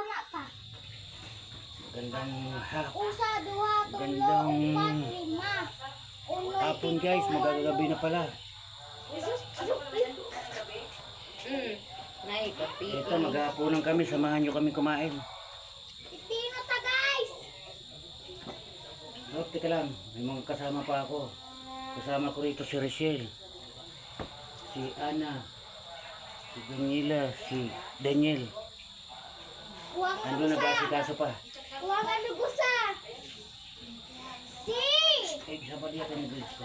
na ta. Gandang Usa, duha, tulo, Gandang upat, lima. Unoy, hapon guys, magagabi na pala. Nay, kapi. Ito, maghahaponan kami, samahan nyo kami kumain. Pipino ta guys. Oh, teka lang, may mga kasama pa ako. Kasama ko rito si Rachel, si Ana, si Daniela, si Daniel. Kuwang Ano na ba si kaso pa? Kuwang anugusa. Si. Eh, isa pa diya ka nag-gulis ko.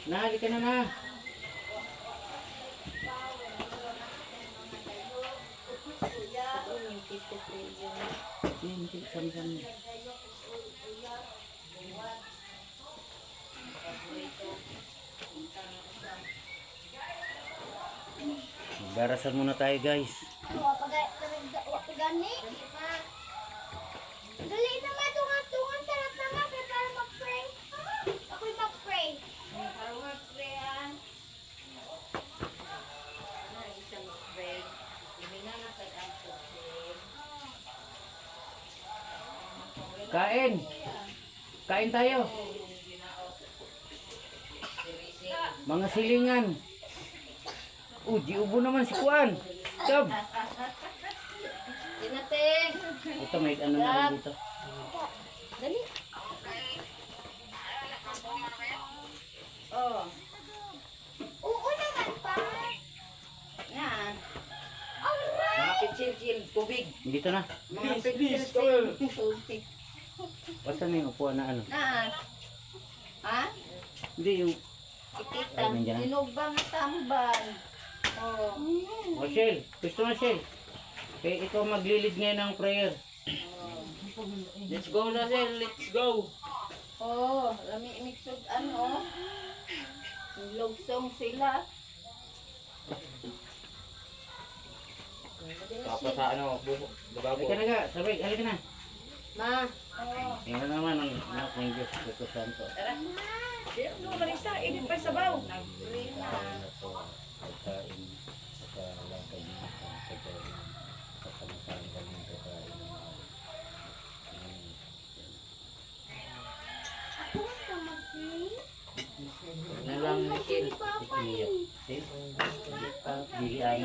Na, halika na na. Hindi, sami-sami. Magdarasan muna tayo guys. Wapagani. Dali naman tungan-tungan sarap naman para mag-pray. Ako'y mag-pray. Kain! Kain tayo! Mga silingan! Di ubo naman si Kuan! Sab! Tinating. Ito may ano na rin dito. Dali. Oh, Oo naman pa. yan. Alright. Mga pitsil-sil, tubig. Dito na. Mga pitsil-sil, tubig. Basta may upuan na ano. Na. Ha? Hindi yung... Itita. Ay, nandiyan na. Sinubang tamban. Oh. Oh, Shell! Gusto na, Shell! Kaya ikaw maglilid ngayon ng prayer. Let's go na sir, let's go. Oh, lami mixod ano. Lugsong sila. Tapos sa ano, Halika na nga, sabay, halika na. Ma. Tingnan naman ang anak ng Diyos, Ito Santo. Tara. ano naman isa, init pa sabaw. Nag-pray na. Pagkain, pagkalakad ng pagkain, pagkamasaan kami ng pagkain. Ako ka mag-pray. Ano lang, Michelle. Papa Iiyak. Sil? Bili ay.